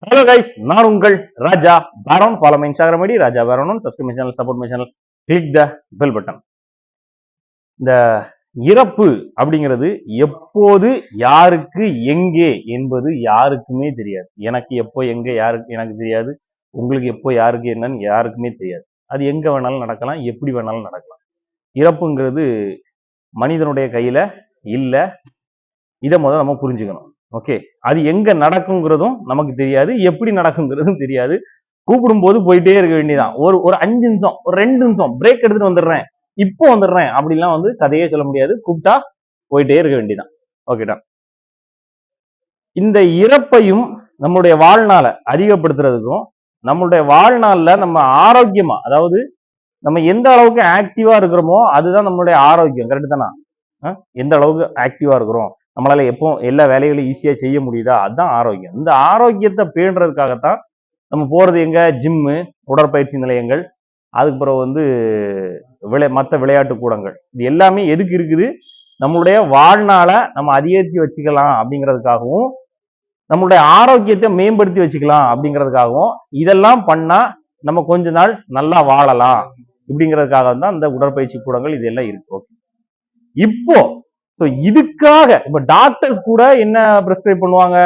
Hello guys, நான் உங்கள் ராஜா பாரோன். Follow my Instagram ID Raja பாரோன். Subscribe my channel, support my channel, click the bell button. இந்த இறப்பு அப்படிங்கிறது எப்போது யாருக்கு எங்கே என்பது யாருக்குமே தெரியாது. எனக்கு எப்போ எங்க யாருக்கு எனக்கு தெரியாது. உங்களுக்கு எப்போ யாருக்கு என்னன்னு யாருக்குமே தெரியாது. அது எங்க வேணாலும் நடக்கலாம், எப்படி வேணாலும் நடக்கலாம். இறப்புங்கிறது மனிதனுடைய கையில இல்ல. இதை முதல்ல நம்ம புரிஞ்சுக்கணும். ஓகே, அது எங்க நடக்குங்கிறதும் நமக்கு தெரியாது, எப்படி நடக்குங்கிறதும் தெரியாது. கூப்பிடும் போது போயிட்டே இருக்க வேண்டியதான். ஒரு 5 நிமிஷம், ஒரு 2 நிமிஷம் பிரேக் எடுத்துட்டு வந்துடுறேன், இப்போ வந்துடுறேன் அப்படிலாம் வந்து கதையே சொல்ல முடியாது. கூப்பிட்டா போயிட்டே இருக்க வேண்டியதான். ஓகேடா. இந்த இறப்பையும் நம்மளுடைய வாழ்நாளை அதிகப்படுத்துறதுக்கும், நம்மளுடைய வாழ்நாள்ல நம்ம ஆரோக்கியமா, அதாவது நம்ம எந்த அளவுக்கு ஆக்டிவா இருக்கிறோமோ அதுதான் நம்மளுடைய ஆரோக்கியம். கரெக்ட் தானா? எந்த அளவுக்கு ஆக்டிவா இருக்கிறோம், நம்மளால எப்போ எல்லா வேலைகளையும் ஈஸியா செய்ய முடியுதா, அதுதான் ஆரோக்கியம். இந்த ஆரோக்கியத்தை பேணுறதுக்காகத்தான் நம்ம போறது எங்க, ஜிம்மு, உடற்பயிற்சி நிலையங்கள், அதுக்கு பிறகு வந்து மற்ற விளையாட்டு கூடங்கள். இது எல்லாமே எதுக்கு இருக்குது, நம்மளுடைய வாழ்நாளை நம்ம அதிகரித்து வச்சுக்கலாம் அப்படிங்கிறதுக்காகவும், நம்மளுடைய ஆரோக்கியத்தை மேம்படுத்தி வச்சுக்கலாம் அப்படிங்கிறதுக்காகவும், இதெல்லாம் பண்ணா நம்ம கொஞ்ச நாள் நல்லா வாழலாம் இப்படிங்கிறதுக்காக தான் இந்த உடற்பயிற்சி கூடங்கள் இது எல்லாம் இருக்கு. இப்போ இதுக்காக இப்ப டாக்டர்ஸ் கூட என்ன பிரிஸ்கிரைப் பண்ணுவாங்க,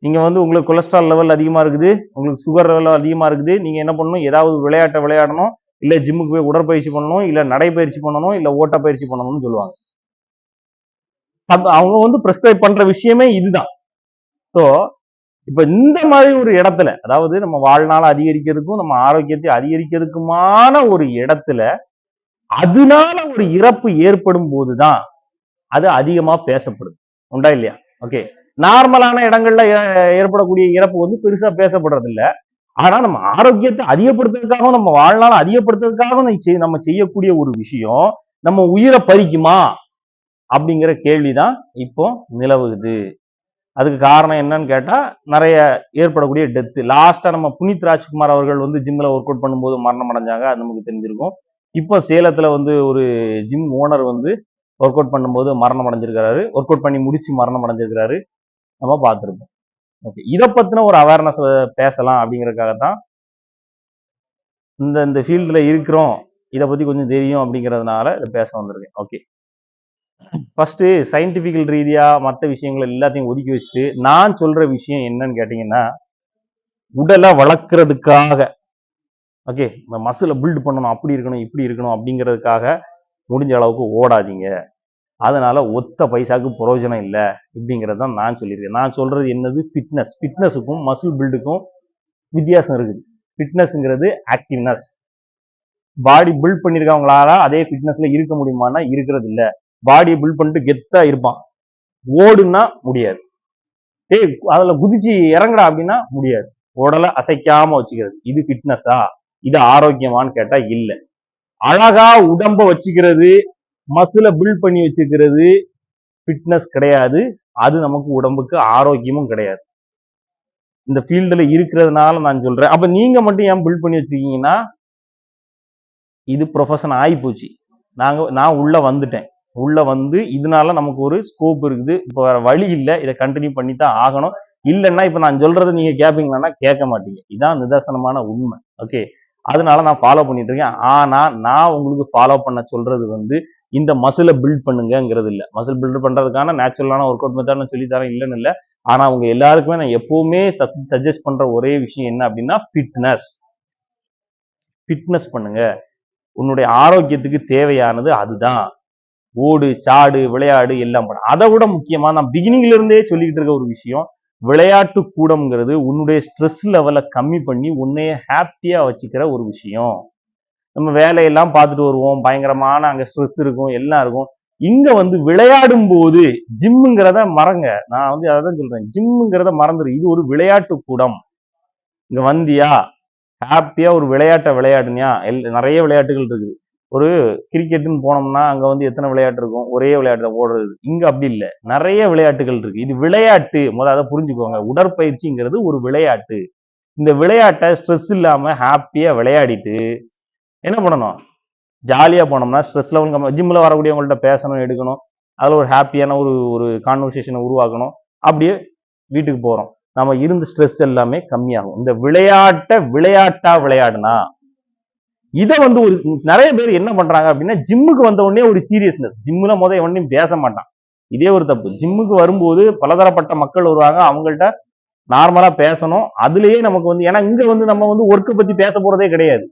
நீங்க வந்து உங்களுக்கு கொலஸ்ட்ரால் லெவல் அதிகமா இருக்குது, உங்களுக்கு சுகர் லெவல் அதிகமா இருக்குது, நீங்க என்ன பண்ணணும், ஏதாவது விளையாட்டை விளையாடணும், இல்ல ஜிம்முக்கு போய் உடற்பயிற்சி பண்ணணும், இல்ல நடைப்பயிற்சி பண்ணணும், இல்ல ஓட்டப்பயிற்சி பண்ணணும்னு சொல்லுவாங்க. அவங்க வந்து பிரிஸ்கிரைப் பண்ற விஷயமே இதுதான். ஸோ இப்ப இந்த மாதிரி ஒரு இடத்துல, அதாவது நம்ம வாழ்நாளை அதிகரிக்கிறதுக்கும் நம்ம ஆரோக்கியத்தை அதிகரிக்கிறதுக்குமான ஒரு இடத்துல அதனால ஒரு இறப்பு ஏற்படும் போதுதான் அது அதிகமா பேசப்படுது. உண்டா இல்லையா? ஓகே, நார்மலான இடங்கள்ல ஏற்படக்கூடிய இறப்பு வந்து பெருசா பேசப்படுறது இல்ல. ஆனா நம்ம ஆரோக்கியத்தை அதிகப்படுத்துறதுக்காகவும், நம்ம வாழ்நாளை அதிகப்படுத்துறதுக்காகவும் நம்ம செய்யக்கூடிய ஒரு விஷயம் நம்ம உயிரை பறிக்குமா அப்படிங்கிற கேள்விதான் இப்போ நிலவுது. அதுக்கு காரணம் என்னன்னு கேட்டா, நிறைய ஏற்படக்கூடிய டெத்து. லாஸ்டா நம்ம புனித் ராஜ்குமார் அவர்கள் வந்து ஜிம்ல ஒர்க் அவுட் பண்ணும்போது மரணம் அடைஞ்சாங்க, அது நமக்கு தெரிஞ்சிருக்கும். இப்போ சேலத்துல வந்து ஒரு ஜிம் ஓனர் வந்து ஒர்க் அவுட் பண்ணும்போது மரணம் அடைஞ்சிருக்கிறாரு, ஒர்க் அவுட் பண்ணி முடிச்சு மரணம் அடைஞ்சிருக்கிறாரு, நம்ம பார்த்துருப்போம். ஓகே, இதை பத்தின ஒரு அவேர்னஸ் பேசலாம் அப்படிங்கறதுக்காகத்தான் இந்த ஃபீல்டுல இருக்கிறோம், இதை பத்தி கொஞ்சம் தெரியும் அப்படிங்கிறதுனால இதை பேச வந்திருக்கேன். ஓகே, ஃபர்ஸ்ட் சயின்டிபிக்கல் ரீதியா மற்ற விஷயங்கள் எல்லாத்தையும் ஒதுக்கி வச்சுட்டு நான் சொல்ற விஷயம் என்னன்னு கேட்டீங்கன்னா, உடலை வளர்க்கறதுக்காக, ஓகே, மசிலை பில்ட் பண்ணணும், அப்படி இருக்கணும் இப்படி இருக்கணும் அப்படிங்கிறதுக்காக முடிஞ்ச அளவுக்கு ஓடாதீங்க. அதனால ஒத்த பைசாக்கு பிரயோஜனம் இல்லை இப்படிங்கிறது தான் நான் சொல்லியிருக்கேன். நான் சொல்றது என்னது, ஃபிட்னஸ். ஃபிட்னஸுக்கும் மசில் பில்டுக்கும் வித்தியாசம் இருக்குது. ஃபிட்னஸ்ங்கிறது ஆக்டிவ்னஸ். பாடி பில்ட் பண்ணியிருக்கவங்களால அதே ஃபிட்னஸ்ல இருக்க முடியுமானா இருக்கிறது இல்லை. பாடியை பில்ட் பண்ணிட்டு கெத்தா இருப்பான், ஓடுனா முடியாது. அதுல குதிச்சு இறங்கடா அப்படின்னா முடியாது. உடலை அசைக்காம வச்சுக்கிறது, இது ஃபிட்னஸா? இது ஆரோக்கியமான்னு கேட்டா இல்ல. அழகா உடம்ப வச்சுக்கிறது, மசில பில்ட் பண்ணி வச்சுக்கிறது ஃபிட்னஸ் கிடையாது. அது நமக்கு உடம்புக்கு ஆரோக்கியமும் கிடையாது. இந்த ஃபீல்டுல இருக்கிறதுனால நான் சொல்றேன். அப்ப நீங்க மட்டும் ஏன் பில்ட் பண்ணி வச்சிருக்கீங்கன்னா, இது ப்ரொஃபஷன் ஆகி போச்சு. நான் உள்ள வந்துட்டேன். உள்ள வந்து இதனால நமக்கு ஒரு ஸ்கோப் இருக்குது. இப்போ வேற வழி இல்லை, இதை கண்டினியூ பண்ணி தான் ஆகணும். இல்லைன்னா இப்ப நான் சொல்றதை நீங்க கேட்பீங்கன்னா கேட்க மாட்டீங்க. இதான் நிதர்சனமான உண்மை. ஓகே, அதனால நான் ஃபாலோ பண்ணிட்டு இருக்கேன். ஆனா நான் உங்களுக்கு ஃபாலோ பண்ண சொல்றது வந்து இந்த மசிலை பில்ட் பண்ணுங்கிறது இல்லை. மசில் பில்ட் பண்றதுக்கான நேச்சுரலான ஒர்க் அவுட் மெத்தட் சொல்லி தரேன், இல்லைன்னு இல்லை. ஆனா அவங்க எல்லாருக்குமே நான் எப்பவுமே சஜஸ்ட் பண்ற ஒரே விஷயம் என்ன அப்படின்னா, ஃபிட்னஸ். ஃபிட்னஸ் பண்ணுங்க. உன்னுடைய ஆரோக்கியத்துக்கு தேவையானது அதுதான். ஓடு, சாடு, விளையாடு எல்லாம் பண்ண. அதை விட முக்கியமா நான் பிகினிங்ல இருந்தே சொல்லிக்கிட்டு இருக்க ஒரு விஷயம், விளையாட்டு கூடம்ங்கிறது உன்னுடைய ஸ்ட்ரெஸ் லெவலை கம்மி பண்ணி உன்னைய ஹாப்பியா வச்சுக்கிற ஒரு விஷயம். நம்ம வேலையெல்லாம் பார்த்துட்டு வருவோம், பயங்கரமான அங்க ஸ்ட்ரெஸ் இருக்கும், எல்லாம் இருக்கும். இங்க வந்து விளையாடும் போது ஜிம்முங்கிறத மறங்க. நான் வந்து அதான் சொல்றேன், ஜிம்முங்கிறத மறந்துரு. இது ஒரு விளையாட்டு கூடம். இங்க வந்தியா, ஹாப்பியா ஒரு விளையாட்டை விளையாடுனியா, நிறைய விளையாட்டுகள் இருக்குது. ஒரு கிரிக்கெட்டுன்னு போனோம்னா அங்க வந்து எத்தனை விளையாட்டு இருக்கும், ஒரே விளையாட்டு ஓடுறது. இங்க அப்படி இல்லை, நிறைய விளையாட்டுகள் இருக்கு. இது விளையாட்டு, முதல்ல அதை புரிஞ்சுக்கோங்க. உடற்பயிற்சிங்கிறது ஒரு விளையாட்டு. இந்த விளையாட்டை ஸ்ட்ரெஸ் இல்லாம ஹாப்பியா விளையாடிட்டு என்ன பண்ணணும், ஜாலியா போனோம்னா ஸ்ட்ரெஸ் லெவல் ஜிம்ல வரக்கூடியவங்கள்ட்ட பேசணும், எடுக்கணும், அதுல ஒரு ஹாப்பியான ஒரு கான்வர்சேஷனை உருவாக்கணும். அப்படியே வீட்டுக்கு போறோம். நம்ம இருந்த ஸ்ட்ரெஸ் எல்லாமே கம்மியாகும். இந்த விளையாட்டா விளையாடுனா இதை வந்து ஒரு நிறைய பேர் என்ன பண்றாங்க அப்படின்னா, ஜிம்முக்கு வந்த உடனே ஒரு சீரியஸ்னஸ், ஜிம்ல ஒன்னையும் பேச மாட்டான். இதே ஒரு தப்பு. ஜிம்முக்கு வரும்போது பலதரப்பட்ட மக்கள் வருவாங்க, அவங்கள்ட்ட நார்மலா பேசணும். அதுலயே நமக்கு வந்து, ஏன்னா இங்க வந்து நம்ம வந்து ஒர்க்கை பத்தி பேச போறதே கிடையாது.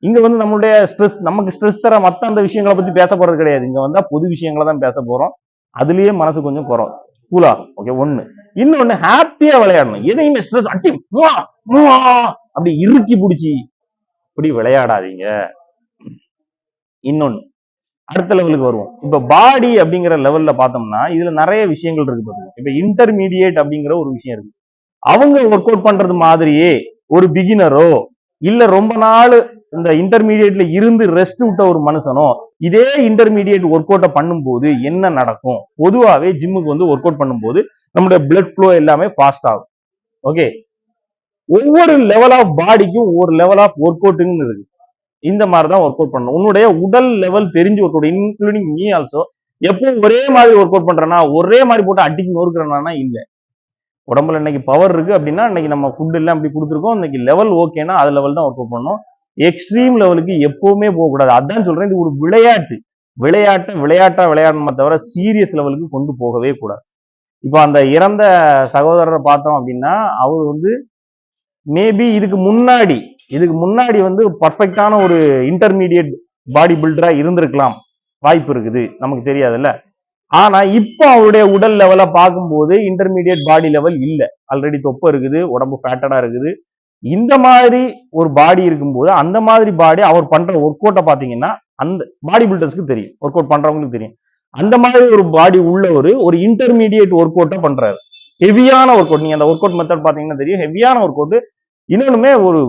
இங்க வந்து நம்மளுடைய ஸ்ட்ரெஸ், நமக்கு ஸ்ட்ரெஸ் தர மத்த அந்த விஷயங்களை பத்தி பேச போறது கிடையாது. இங்க வந்தா பொது விஷயங்களை தான் பேச போறோம். அதுலயே மனசு கொஞ்சம் கூலாகும். ஓகே, ஒண்ணு. இன்னொன்னு, ஹாப்பியா விளையாடணும். எதையுமே ஸ்ட்ரெஸ் அட்டி அப்படி இறுக்கி பிடிச்சி இப்படி விளையாடாதீங்க. இன்னொன்னு, அடுத்த லெவலுக்கு வருவோம். இப்ப பாடி அப்படிங்கிற லெவல்ல பார்த்தோம்னா இதுல நிறைய விஷயங்கள் இருக்கு பாருங்க. இப்ப இன்டர்மீடியேட் அப்படிங்கிற ஒரு விஷயம் இருக்கு. அவங்க ஒர்க் அவுட் பண்றது மாதிரியே ஒரு பிகினரோ இல்ல ரொம்ப நாள் இந்த இன்டர்மீடியேட்ல இருந்து ரெஸ்ட் விட்ட ஒரு மனுஷனோ இதே இன்டர்மீடியேட் ஒர்க் அவுட்டை பண்ணும்போது என்ன நடக்கும்? பொதுவாகவே ஜிம்முக்கு வந்து ஒர்க் அவுட் பண்ணும்போது நம்மளுடைய பிளட் ஃப்ளோ எல்லாமே ஃபாஸ்ட் ஆகும். ஓகே, ஒவ்வொரு லெவல் ஆஃப் பாடிக்கும் ஒவ்வொரு லெவல் ஆஃப் ஒர்க் அவுட்னு இருக்கு. இந்த மாதிரி தான் ஒர்க் அவுட் பண்ணணும். உன்னுடைய உடல் லெவல் தெரிஞ்சு work out, including me also. எப்பவும் ஒரே மாதிரி ஒர்க் அவுட் பண்றேன்னா, ஒரே மாதிரி போட்டு அடிக்கு நொறுக்கிறேன்னா இல்ல. உடம்புல இன்னைக்கு பவர் இருக்கு அப்படின்னா இன்னைக்கு நம்ம ஃபுட் எல்லாம் அப்படி கொடுத்துருக்கோம். இன்னைக்கு லெவல் ஓகேனா அது லெவல் தான் ஒர்க் அவுட் பண்ணணும். எக்ஸ்ட்ரீம் லெவலுக்கு எப்பவுமே போகக்கூடாது. அதான் சொல்றேன், இது ஒரு விளையாட்டு. விளையாட்டா விளையாடணுமே தவிர சீரியஸ் லெவலுக்கு கொண்டு போகவே கூடாது. இப்போ அந்த இறந்த சகோதரரை பார்த்தோம் அப்படின்னா, அவர் வந்து மேபி இதுக்கு முன்னாடி வந்து பர்ஃபெக்டான ஒரு இன்டர்மீடியட் பாடி பில்டரா இருந்திருக்கலாம், வாய்ப்பு இருக்குது, நமக்கு தெரியாதுல்ல. ஆனா இப்போ அவருடைய உடல் லெவலை பார்க்கும்போது இன்டர்மீடியட் பாடி லெவல் இல்ல. ஆல்ரெடி தொப்பை இருக்குது, உடம்பு ஃபேட்டடா இருக்குது. இந்த மாதிரி ஒரு பாடி இருக்கும்போது அந்த மாதிரி பாடி அவர் பண்ற ஒர்க் அவுட்டை பாத்தீங்கன்னா அந்த பாடி பில்டர்ஸ்க்கு தெரியும், ஒர்க் அவுட் பண்றவங்களுக்கு தெரியும். அந்த மாதிரி ஒரு பாடி உள்ளவர் ஒரு இன்டர்மீடியட் ஒர்க் அவுட்டை பண்றாரு, ஹெவியான ஒர்க் அவுட். நீங்க அந்த ஒர்க் அவுட் மெத்தட் பாத்தீங்கன்னா தெரியும், ஹெவியான ஒர்க் அவுட். இன்னொன்னுமே ஒரு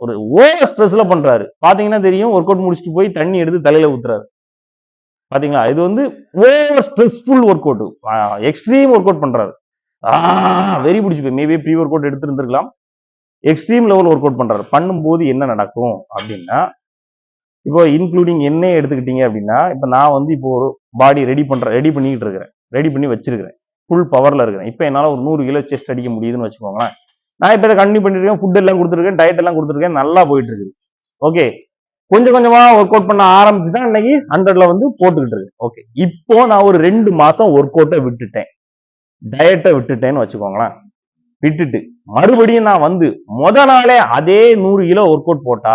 ஒரு ஓவர் ஸ்ட்ரெஸ்ல பண்றாரு. பாத்தீங்கன்னா தெரியும், ஒர்க் அவுட் முடிச்சுட்டு போய் தண்ணி எடுத்து தலையில ஊத்துறாரு. பாத்தீங்களா? இது வந்து over stressful workout, extreme workout பண்றாரு. வெரி பிடிச்சி போய் மேபி ப்ரீ ஒர்க் அவுட் எடுத்திருந்திருக்கலாம். எக்ஸ்ட்ரீம் லெவல் ஒர்க் அவுட் பண்றாரு. பண்ணும்போது என்ன நடக்கும் அப்படின்னா, இப்போ இன்க்ளூடிங் என்னையே எடுத்துக்கிட்டீங்க அப்படின்னா, இப்போ நான் வந்து இப்போ ஒரு பாடி ரெடி பண்ணிக்கிட்டு இருக்கிறேன், ரெடி பண்ணி வச்சிருக்கிறேன், ஃபுல் பவர்ல இருக்கிறேன். இப்போ என்னால ஒரு 100 கிலோ செஸ்ட் அடிக்க முடியுதுன்னு வச்சுக்கோங்களேன். நான் இப்போ இதை கண்டினியூ பண்ணிருக்கேன், ஃபுட் எல்லாம் கொடுத்துருக்கேன், டயட் எல்லாம் கொடுத்துருக்கேன், நல்லா போயிட்டு இருக்குது. ஓகே, கொஞ்சம் கொஞ்சமா ஒர்க் அவுட் பண்ண ஆரம்பிச்சு தான் இன்னைக்கு 100ல வந்து போட்டுக்கிட்டு இருக்கு. ஓகே, இப்போ நான் ஒரு 2 மாசம் ஒர்க் அவுட்டை விட்டுட்டேன், டயட்டை விட்டுட்டேன்னு வச்சுக்கோங்களேன். விட்டுட்டு மறுபடியும் நான் வந்து முத நாளே அதே 100 கிலோ ஒர்க் அவுட் போட்டா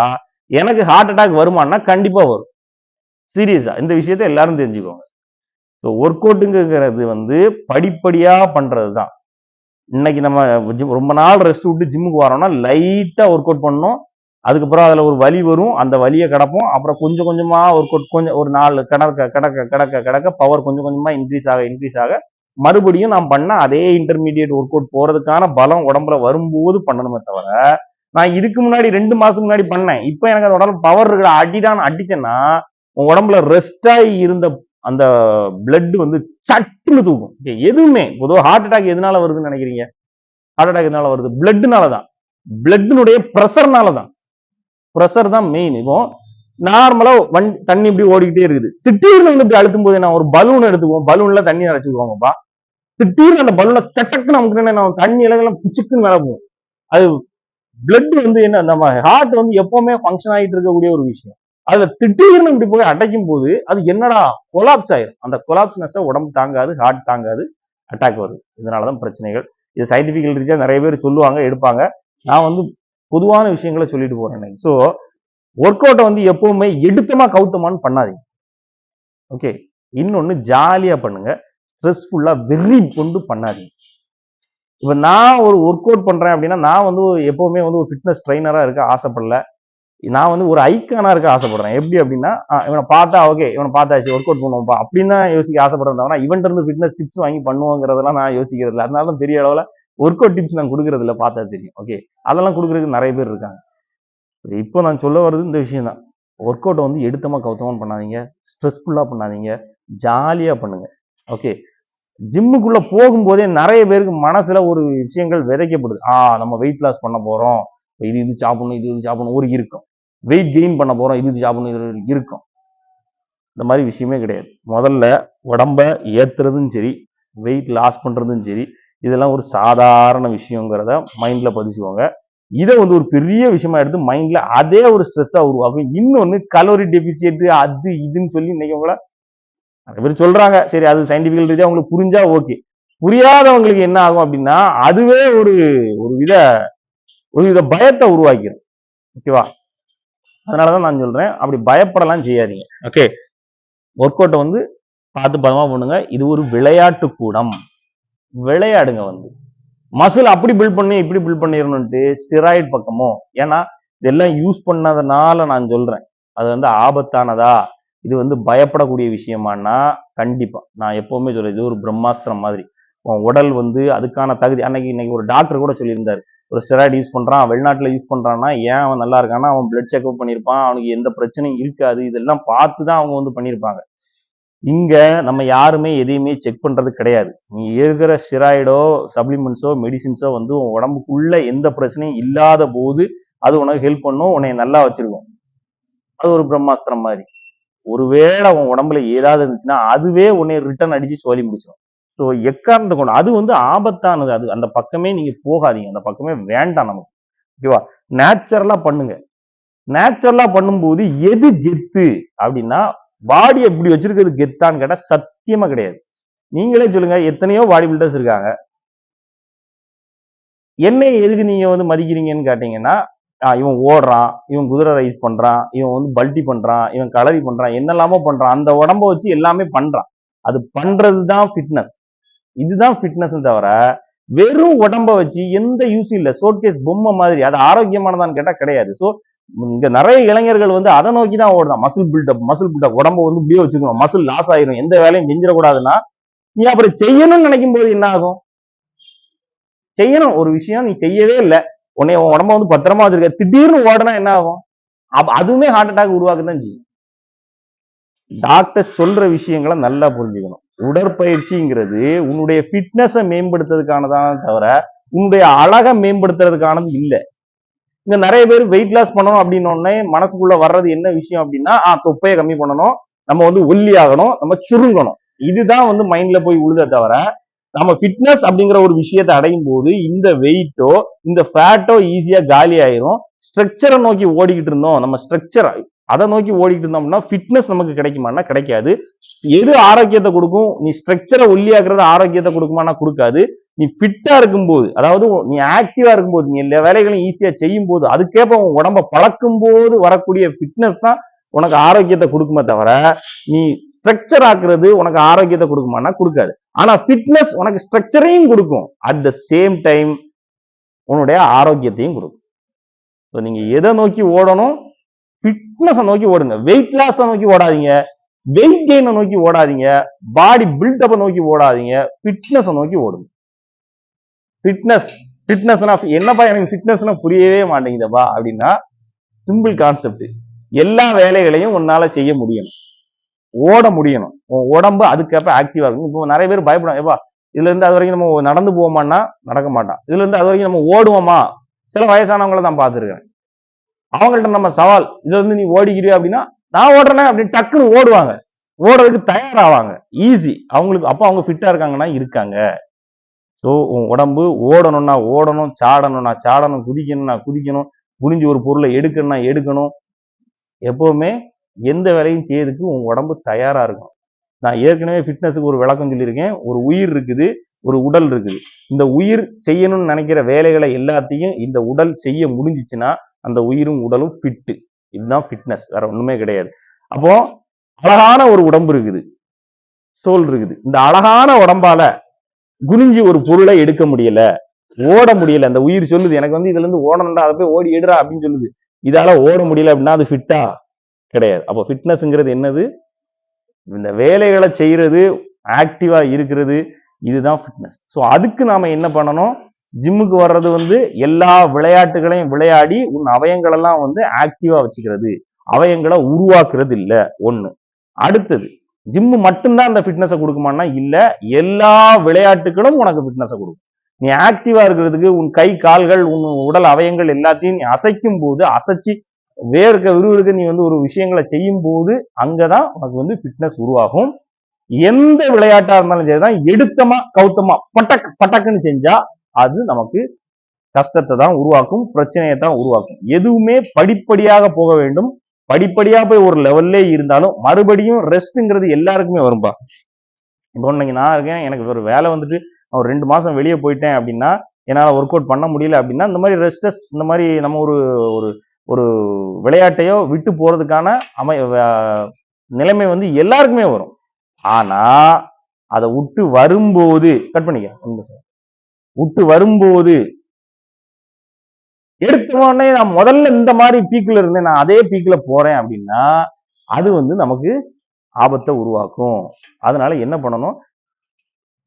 எனக்கு ஹார்ட் அட்டாக் வருமானா? கண்டிப்பா வரும். சீரியஸா இந்த விஷயத்தை எல்லாரும் தெரிஞ்சுக்கோங்க. ஒர்க் அவுட்டுங்கிறது வந்து படிப்படியா பண்றதுதான். இன்னைக்கு நம்ம ரொம்ப நாள் ரெஸ்ட் விட்டு ஜிம்முக்கு வரோம்னா லைட்டா ஒர்க் அவுட் பண்ணணும். அதுக்கப்புறம் அதுல ஒரு வலி வரும், அந்த வலியை கடப்போம். அப்புறம் கொஞ்சம் கொஞ்சமா ஒர்க் அவுட், கொஞ்சம் ஒரு 4 கடக்க பவர் கொஞ்சம் கொஞ்சமா இன்க்ரீஸ் ஆக மறுபடியும் நான் பண்ண அதே இன்டர்மீடியட் ஒர்க் அவுட் போறதுக்கான பலம் உடம்புல வரும்போது பண்ணணுமே தவிர, நான் இதுக்கு முன்னாடி 2 மாசத்துக்கு முன்னாடி பண்ணேன், இப்போ எனக்கு அந்த உடம்புல பவர் இருக்கிற அடிதான் அடிச்சேன்னா உன் உடம்புல ரெஸ்ட் ஆகி இருந்த அந்த பிளட் வந்து சட்டுன்னு தூக்கும். எதுவுமே பொதுவாக ஹார்ட் அட்டாக் எதனால வருதுன்னு நினைக்கிறீங்க? ஹார்ட் அட்டாக் எதனால வருது? பிளட்னால தான். பிளட்னுடைய ப்ரெஷர்னால தான். ப்ரெஷர் தான் மெயின். இப்போ நார்மலா தண்ணி இப்படி ஓடிக்கிட்டே இருக்குது, திடீர்னு வந்து இப்படி அழுத்தும் போது நான் ஒரு பலூன் எடுத்துக்குவோம், பலூன்ல தண்ணி நினைச்சுக்குவோங்கப்பா. திடீர்னு அந்த பலூன்ல சட்டக்கு நமக்கு தண்ணி எல்லாம் பிச்சுக்குன்னு மேல போகும். அது பிளட் வந்து என்ன, நம்ம ஹார்ட் வந்து எப்பவுமே ஃபங்க்ஷன் ஆகிட்டு இருக்கக்கூடிய ஒரு விஷயம். அதுல திடீர்னு இப்படி போய் அடைக்கும் போது அது என்னடா கொலாப்ஸ் ஆயிரும். அந்த கொலாப்ஸ்னஸ் உடம்பு தாங்காது, ஹார்ட் தாங்காது, அட்டாக் வருது. இதனாலதான் பிரச்சனைகள். இது சயின்டிபிக்கல் ரீதியா நிறைய பேர் சொல்லுவாங்க, எடுப்பாங்க. நான் வந்து பொதுவான விஷயங்களை சொல்லிட்டு போறேன். ஸோ ஒர்க் அவுட்டை வந்து எப்பவுமே எடுத்தமா கவுத்தமான்னு பண்ணாதீங்க. ஓகே, இன்னொன்னு ஜாலியா பண்ணுங்க, ஸ்ட்ரெஸ்ஃபுல்லா வெறி கொண்டு பண்ணாதீங்க. இப்ப நான் ஒரு ஒர்க் அவுட் பண்றேன் அப்படின்னா, நான் வந்து எப்பவுமே வந்து ஒரு ஃபிட்னஸ் ட்ரைனரா இருக்க ஆசைப்படல. நான் வந்து ஒரு ஐக்கானா இருக்க ஆசைப்படுறேன். எப்படி அப்படின்னா, இவனை பார்த்தா ஓகே, இவனை பார்த்தாச்சு ஒர்க் அவுட் பண்ணுவோம்ப்பா அப்படின்னு தான் யோசிக்க ஆசைப்படுறேன். இவன்ட்டு இருந்து ஃபிட்னஸ் டிப்ஸ் வாங்கி பண்ணுவோங்கிறதெல்லாம் நான் யோசிக்கிறது இல்லை. அதனால பெரிய அளவுல ஒர்க் அவுட் டிப்ஸ் நான் கொடுக்கறது இல்லை, பார்த்தா தெரியும். ஓகே, அதெல்லாம் கொடுக்கறதுக்கு நிறைய பேர் இருக்காங்க. இப்போ நான் சொல்ல வர்றது இந்த விஷயம் தான். ஒர்க் அவுட்டை வந்து எடுத்தமா கவுத்தமா பண்ணாதீங்க, ஸ்ட்ரெஸ்ஃபுல்லா பண்ணாதீங்க, ஜாலியா பண்ணுங்க. ஓகே, ஜிம்முக்குள்ள போகும்போதே நிறைய பேருக்கு மனசுல ஒரு விஷயங்கள் விதைக்கப்படுது. நம்ம வெயிட் லாஸ் பண்ண போறோம், இது சாப்பிடணும், இது சாப்பிடணும், ஒரு இருக்கும். வெயிட் கெயின் பண்ண போறோம், இது சாப்பிடணும், இது இருக்கும். இந்த மாதிரி விஷயமே கிடையாது. முதல்ல உடம்ப ஏத்துறதும் சரி, வெயிட் லாஸ் பண்றதும் சரி, இதெல்லாம் ஒரு சாதாரண விஷயங்கிறத மைண்ட்ல பதிச்சுக்கோங்க. இதை வந்து ஒரு பெரிய விஷயமா எடுத்து மைண்ட்ல அதே ஒரு ஸ்ட்ரெஸ்ஸா உருவாக்கும். இன்னொன்னு கலோரி டெபிசிட் அது இதுன்னு சொல்லி இன்னைக்கு உங்களை நிறைய பேர் சொல்றாங்க. சரி, அது சயின்டிபிக்கல் ரீதியா உங்களுக்கு புரிஞ்சா ஓகே. புரியாதவங்களுக்கு என்ன ஆகும் அப்படின்னா அதுவே ஒரு ஒரு வித பயத்தை உருவாக்கிடும். ஓகேவா? அதனாலதான் நான் சொல்றேன், அப்படி பயப்படலாம் செய்யாதீங்க. ஓகே, ஒர்க் அவுட்டை வந்து பார்த்து பதமா பண்ணுங்க. இது ஒரு விளையாட்டு கூடம். விளையாடுங்க வந்து மசில் அப்படி பில்ட் பண்ணி இப்படி பில்ட் பண்ணிடணும்ட்டு ஸ்டிராய்டு பக்கமோ. ஏன்னா இதெல்லாம் யூஸ் பண்ணதுனால நான் சொல்றேன், அது வந்து ஆபத்தானதா, இது வந்து பயப்படக்கூடிய விஷயமானா கண்டிப்பா நான் எப்பவுமே சொல்றேன், இது ஒரு பிரம்மாஸ்திரம் மாதிரி. உன் உடல் வந்து அதுக்கான தகுதி. இன்னைக்கு ஒரு டாக்டர் கூட சொல்லியிருந்தாரு, ஒரு ஸ்டெராய்டு யூஸ் பண்றான், வெளிநாட்டுல யூஸ் பண்றான்னா ஏன் அவன் நல்லா இருக்கான்னா அவன் பிளட் செக்அப் பண்ணியிருப்பான், அவனுக்கு எந்த பிரச்சனையும் இருக்காது. இதெல்லாம் பார்த்து தான் அவங்க வந்து பண்ணியிருப்பாங்க. இங்க நம்ம யாருமே எதையுமே செக் பண்றது கிடையாது. நீ இருக்கிற ஸ்டெராய்டோ சப்ளிமெண்ட்ஸோ மெடிசின்ஸோ வந்து உன் உடம்புக்குள்ள எந்த பிரச்சனையும் இல்லாத போது அது உனக்கு ஹெல்ப் பண்ணும், உன்னை நல்லா வச்சிருக்கும். அது ஒரு பிரம்மாஸ்திரம் மாதிரி. ஒருவேளை உன் உடம்புல ஏதாவது இருந்துச்சுன்னா அதுவே உன்னை ரிட்டர்ன் அடிச்சு சோலி முடிச்சிடும். ஸோ எக்காரணத்தை கொண்டு அது வந்து ஆபத்தானது. அது அந்த பக்கமே நீங்க போகாதீங்க, அந்த பக்கமே வேண்டாம் நமக்கு. ஓகேவா? நேச்சுரலா பண்ணுங்க. நேச்சுரலா பண்ணும்போது எது கெத்து அப்படின்னா, பாடி எப்படி வச்சிருக்கிறது கெத்தான்னு கேட்டா சத்தியமா கிடையாது. நீங்களே சொல்லுங்க, எத்தனையோ பாடி பில்டர்ஸ் இருக்காங்க. என்னை எதுக்கு நீங்க வந்து மதிக்கிறீங்கன்னு கேட்டீங்கன்னா, இவன் ஓடுறான், இவன் குதிரை ரைஸ் பண்றான், இவன் வந்து பல்டி பண்றான், இவன் களரி பண்றான், என்னெல்லாமோ பண்றான். அந்த உடம்ப வச்சு எல்லாமே பண்றான். அது பண்றதுதான் ஃபிட்னஸ். இதுதான் ஃபிட்னஸ் தவிர வெறும் உடம்ப வச்சு எந்த யூஸ் இல்ல. சோட்கேஸ் பொம்மை மாதிரி. அது ஆரோக்கியமானதான்னு கேட்டா கிடையாது. சோ இங்க நிறைய இளைஞர்கள் வந்து அதை நோக்கி தான் ஓடுறான். மசில் பில்டப் உடம்ப வந்து இப்படியே வச்சுக்கணும், மசில் லாஸ் ஆயிரும், எந்த வேலையும் செஞ்சிடக்கூடாதுன்னா நீ அப்புறம் செய்யணும்னு நினைக்கும் போது என்ன ஆகும்? செய்யணும் ஒரு விஷயம், நீ செய்யவே இல்லை, உன்னை உடம்ப வந்து பத்திரமா வச்சிருக்க, திடீர்னு ஓடனா என்ன ஆகும்? அதுவுமே ஹார்ட் அட்டாக் உருவாக்குதான் செய்யும். டாக்டர் சொல்ற விஷயங்களை நல்லா புரிஞ்சுக்கணும். உடற்பயிற்சிங்கிறது உன்னுடைய ஃபிட்னஸை மேம்படுத்துறதுக்கானதான் தவிர உன்னுடைய அழகை மேம்படுத்துறதுக்கானது இல்லை. இங்க நிறைய பேர் வெயிட் லாஸ் பண்ணணும் அப்படின்னு மனசுக்குள்ள வர்றது என்ன விஷயம் அப்படின்னா, தொப்பையை கம்மி பண்ணணும், நம்ம வந்து ஒல்லி ஆகணும், நம்ம சுருங்கணும். இதுதான் வந்து மைண்ட்ல போய் உழுத தவிர நம்ம ஃபிட்னஸ் அப்படிங்கிற ஒரு விஷயத்தை அடையும் போது இந்த வெயிட்டோ இந்த ஃபேட்டோ ஈஸியா காலி ஆயிரும். ஸ்ட்ரக்சரை நோக்கி ஓடிக்கிட்டு இருந்தோம், நம்ம ஸ்ட்ரக்சர் அதை நோக்கி ஓடிக்கிட்டு இருந்தோம்னா ஃபிட்னஸ் நமக்கு கிடைக்குமானா கிடைக்காது. எது ஆரோக்கியத்தை கொடுக்கும்? நீ ஸ்ட்ரக்சரை ஒல்லியாக்குறது ஆரோக்கியத்தை கொடுக்குமானா கொடுக்காது. நீ ஃபிட்டா இருக்கும்போது, அதாவது நீ ஆக்டிவா இருக்கும்போது, நீ எல்லா வேலைகளையும் ஈஸியா செய்யும் போது, அதுக்கேற்ப உன் உடம்ப பழக்கும் போது வரக்கூடிய ஃபிட்னஸ் தான் உனக்கு ஆரோக்கியத்தை கொடுக்குமே தவிர நீ ஸ்ட்ரக்சர் ஆக்குறது உனக்கு ஆரோக்கியத்தை கொடுக்குமானா கொடுக்காது. ஆனா ஃபிட்னஸ் உனக்கு ஸ்ட்ரக்சரையும் கொடுக்கும், அட் த சேம் டைம் உன்னுடைய ஆரோக்கியத்தையும் கொடுக்கும். நீங்க எதை நோக்கி ஓடணும்? ஃபிட்னஸை நோக்கி ஓடுங்க. வெயிட் லாஸ் நோக்கி ஓடாதீங்க, வெயிட் கெயினை நோக்கி ஓடாதீங்க, பாடி பில்டப்பை நோக்கி ஓடாதீங்க, ஃபிட்னஸை நோக்கி ஓடுங்க. ஃபிட்னஸ்னா என்னப்பா எனக்கு ஃபிட்னஸ்னா புரியவே மாட்டேங்குதப்பா அப்படின்னா, சிம்பிள் கான்செப்ட். எல்லா வேலைகளையும் உன்னால செய்ய முடியணும், ஓட முடியணும், உன் உடம்பு அதுக்கேற்ப ஆக்டிவா இருக்கும். இப்போ நிறைய பேர் பயப்படும், ஏப்பா இதுல இருந்து அது வரைக்கும் நம்ம நடந்து போவோமான்னா நடக்க மாட்டான், இதுல இருந்து அது வரைக்கும் நம்ம ஓடுவோமா? சில வயசானவங்களை தான் பார்த்துருக்கேன். அவங்கள்ட்ட நம்ம சவால், இதுல இருந்து நீ ஓடிக்கிறியா அப்படின்னா, நான் ஓடுறேன் அப்படின்னு டக்குன்னு ஓடுவாங்க, ஓடுறதுக்கு தயாராவாங்க, ஈஸி அவங்களுக்கு. அப்போ அவங்க ஃபிட்டா இருக்காங்கன்னா இருக்காங்க. ஸோ உன் உடம்பு ஓடணும்னா ஓடணும், சாடணும்னா சாடணும், குதிக்கணும்னா குதிக்கணும், குனிஞ்சு ஒரு பொருளை எடுக்கணும்னா எடுக்கணும். எப்பவுமே எந்த வேலையும் செய்யறதுக்கு உன் உடம்பு தயாரா இருக்கும். நான் ஏற்கனவே ஃபிட்னஸுக்கு ஒரு விளக்கம் சொல்லியிருக்கேன். ஒரு உயிர் இருக்குது, ஒரு உடல் இருக்குது. இந்த உயிர் செய்யணும்னு நினைக்கிற வேலைகளை எல்லாத்தையும் இந்த உடல் செய்ய முடிஞ்சிச்சுன்னா அந்த உயிரும் உடலும் ஃபிட்டு. இதுதான் ஃபிட்னஸ், வேற ஒண்ணுமே கிடையாது. அப்போ அழகான ஒரு உடம்பு இருக்குது, சோல் இருக்குது. இந்த அழகான உடம்பால குனிஞ்சி ஒரு பொருளை எடுக்க முடியல, ஓட முடியல. அந்த உயிர் சொல்லுது, எனக்கு வந்து இதுல இருந்து ஓடணும்டா, அதை போய் ஓடி எடுறா அப்படின்னு சொல்லுது. இதால ஓட முடியல அப்படின்னா அது ஃபிட்டா கிடையாது. அப்போ ஃபிட்னஸ்ங்கிறது என்னது? இந்த வேலைகளை செய்யறது, ஆக்டிவா இருக்கிறது, இதுதான் ஃபிட்னஸ். ஸோ அதுக்கு நாம என்ன பண்ணணும்? ஜிம்முக்கு வர்றது வந்து எல்லா விளையாட்டுகளையும் விளையாடி உன் அவயங்களெல்லாம் வந்து ஆக்டிவா வச்சுக்கிறது, அவயங்களை உருவாக்குறது இல்லை ஒண்ணு. அடுத்தது, ஜிம்மு மட்டும்தான் அந்த ஃபிட்னஸை கொடுக்குமான்னா இல்ல, எல்லா விளையாட்டுகளும் உனக்கு ஃபிட்னஸை கொடுக்கும். நீ ஆக்டிவா இருக்கிறதுக்கு உன் கை கால்கள் உன் உடல் அவயங்கள் எல்லாத்தையும் நீ அசைக்கும் போது, அசைச்சு விறுவிறுக்க நீ வந்து ஒரு விஷயங்களை செய்யும் போது அங்கதான் உனக்கு வந்து ஃபிட்னஸ் உருவாகும். எந்த விளையாட்டா இருந்தாலும் சரிதான், எடுத்தமா கவுத்தமா பட்டக் பட்டக்குன்னு செஞ்சா அது நமக்கு கஷ்டத்தை தான் உருவாக்கும், பிரச்சனையை தான் உருவாக்கும். எதுவுமே படிப்படியாக போக வேண்டும். படிப்படியா போய் ஒரு லெவல்லே இருந்தாலும் மறுபடியும் ரெஸ்ட்ங்கிறது எல்லாருக்குமே வரும்பா. இப்போ இன்னைக்கு நான் இருக்கேன், எனக்கு ஒரு வேலை வந்துட்டு ஒரு 2 மாசம் வெளியே போயிட்டேன் அப்படின்னா, என்னால் ஒர்க் அவுட் பண்ண முடியல அப்படின்னா, இந்த மாதிரி ரெஸ்டஸ், இந்த மாதிரி நம்ம ஒரு ஒரு ஒரு விளையாட்டையோ விட்டு போறதுக்கான நிலைமை வந்து எல்லாருக்குமே வரும். ஆனா அதை விட்டு வரும்போது கட் பண்ணிக்க, விட்டு வரும்போது எடுத்த உடனே நான் முதல்ல இந்த மாதிரி பீக்ல இருந்தேன், நான் அதே பீக்ல போறேன் அப்படின்னா அது வந்து நமக்கு ஆபத்தை உருவாக்கும். அதனால என்ன பண்ணணும்,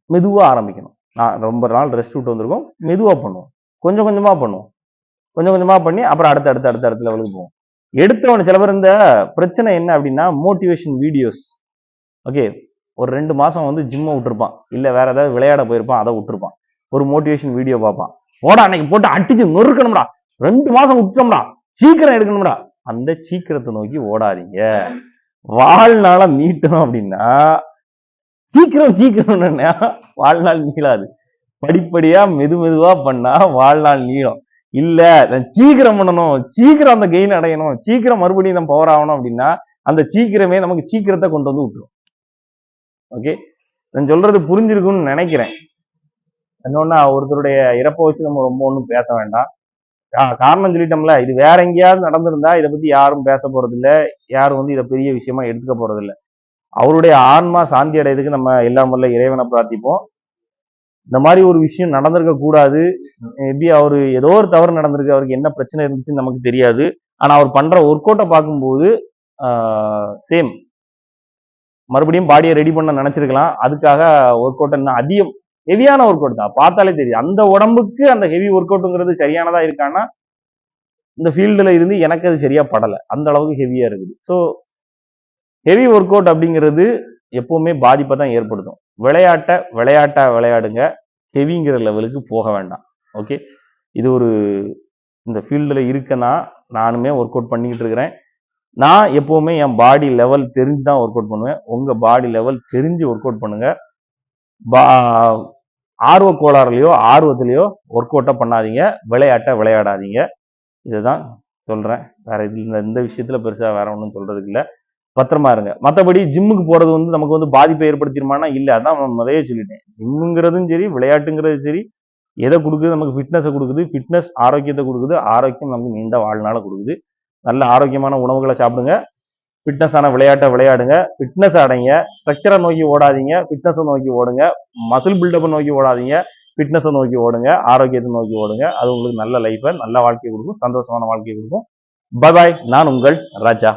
மெதுவா ஆரம்பிக்கணும். நான் ரொம்ப நாள் ரெஸ்ட் விட்டு வந்திருக்கோம், மெதுவா பண்ணுவோம், கொஞ்சம் கொஞ்சமா பண்ணுவோம், கொஞ்சம் கொஞ்சமா பண்ணி அப்புறம் அடுத்த அடுத்த அடுத்த அடுத்த லெவலுக்கு போவோம். எடுத்தவன சில பேர் இந்த பிரச்சனை என்ன அப்படின்னா, மோட்டிவேஷன் வீடியோஸ். ஓகே, ஒரு 2 மாசம் வந்து ஜிம்மை விட்டுருப்பான், இல்ல வேற ஏதாவது விளையாட போயிருப்பான், அதை விட்டுருப்பான். ஒரு மோட்டிவேஷன் வீடியோ பார்ப்பான், போடா அன்னைக்கு போட்டு அடிச்சு நொறுக்கணும்டா, 2 மாசம் விட்டோம்டா, சீக்கிரம் எடுக்கணும்டா. அந்த சீக்கிரத்தை நோக்கி ஓடாதீங்க. வாழ்நாள நீட்டணும் அப்படின்னா சீக்கிரம் சீக்கிரம் வாழ்நாள் நீளாது. படிப்படியா மெதுவா பண்ணா வாழ்நாள் நீளும். இல்ல நான் சீக்கிரம் பண்ணணும், சீக்கிரம் அந்த கெயின் அடையணும், சீக்கிரம் மறுபடியும் நம்ம பவர் ஆகணும் அப்படின்னா அந்த சீக்கிரமே நமக்கு சீக்கிரத்தை கொண்டு வந்து விட்டுரும். ஓகே, நான் சொல்றது புரிஞ்சிருக்கும்னு நினைக்கிறேன். இன்னொன்னு, ஒருத்தருடைய இறப்பை வச்சு நம்ம ரொம்ப ஒன்றும் பேச வேண்டாம். காரணம் சொல்லிட்டோம்ல, இது வேற எங்கேயாவது நடந்திருந்தா இதை பத்தி யாரும் பேச போறது இல்ல, யாரும் வந்து இதை பெரிய விஷயமா எடுத்துக்க போறது இல்ல. அவருடைய ஆன்மா சாந்தி அடையதுக்கு நம்ம எல்லாம் வல்ல இறைவனை பிரார்த்திப்போம். இந்த மாதிரி ஒரு விஷயம் நடந்திருக்க கூடாது. எப்படி அவரு ஏதோ ஒரு தவறு நடந்திருக்கு, அவருக்கு என்ன பிரச்சனை இருந்துச்சுன்னு நமக்கு தெரியாது. ஆனா அவர் பண்ற ஒர்க் அவுட்டை பார்க்கும்போது சேம் மறுபடியும் பாடியை ரெடி பண்ண நினைச்சிருக்கலாம். அதுக்காக ஒர்க் அவுட் என்ன அதிகம் ஹெவியான ஒர்க் அவுட் தான், பார்த்தாலே தெரியும். அந்த உடம்புக்கு அந்த ஹெவி ஒர்க் அவுட்ங்கிறது சரியானதா இருக்கான்னா, இந்த ஃபீல்டுல இருந்து எனக்கு அது சரியா படலை, அந்த அளவுக்கு ஹெவியா இருக்குது. ஸோ ஹெவி ஒர்க் அவுட் அப்படிங்கிறது எப்பவுமே பாதிப்பை தான் ஏற்படுத்தும். விளையாட்டா விளையாடுங்க, ஹெவிங்கிற லெவலுக்கு போக வேண்டாம். ஓகே, இது ஒரு இந்த ஃபீல்டில் இருக்கேன்னா நானுமே ஒர்க் அவுட் பண்ணிக்கிட்டு இருக்கிறேன். நான் எப்பவுமே என் பாடி லெவல் தெரிஞ்சு தான் ஒர்க் அவுட் பண்ணுவேன். உங்க பாடி லெவல் தெரிஞ்சு ஒர்க் அவுட் பண்ணுங்க. ஆர்வ கோளாறுலையோ ஆர்வத்திலையோ ஒர்க் அவுட்டை பண்ணாதீங்க, விளையாடாதீங்க. இதுதான் சொல்றேன். வேற இந்த விஷயத்துல பெருசா வேற ஒன்றும் சொல்றதுக்கு இல்லை. பத்திரமா இருங்க. மற்றபடி ஜிம்முக்கு போறது வந்து நமக்கு வந்து பாதிப்பை ஏற்படுத்திடுமானா இல்லை. அதான் முதலே சொல்லிட்டேன், ஜிம்முங்கிறதும் சரி விளையாட்டுங்கிறது சரி எதை கொடுக்குது, நமக்கு ஃபிட்னஸை கொடுக்குது, ஃபிட்னஸ் ஆரோக்கியத்தை கொடுக்குது, ஆரோக்கியம் நமக்கு நீண்ட வாழ்நாள கொடுக்குது. நல்ல ஆரோக்கியமான உணவுகளை சாப்பிடுங்க, ஃபிட்னஸான விளையாட்டை விளையாடுங்க, ஃபிட்னஸ் அடைங்க. ஸ்ட்ரக்சரை நோக்கி ஓடாதீங்க, ஃபிட்னஸை நோக்கி ஓடுங்க. மசில் பில்டப்பை நோக்கி ஓடாதீங்க, ஃபிட்னஸை நோக்கி ஓடுங்க, ஆரோக்கியத்தை நோக்கி ஓடுங்க. அது உங்களுக்கு நல்ல லைஃபை, நல்ல வாழ்க்கையை கொடுக்கும், சந்தோஷமான வாழ்க்கையை கொடுக்கும். பாய். நான் உங்கள் ராஜா.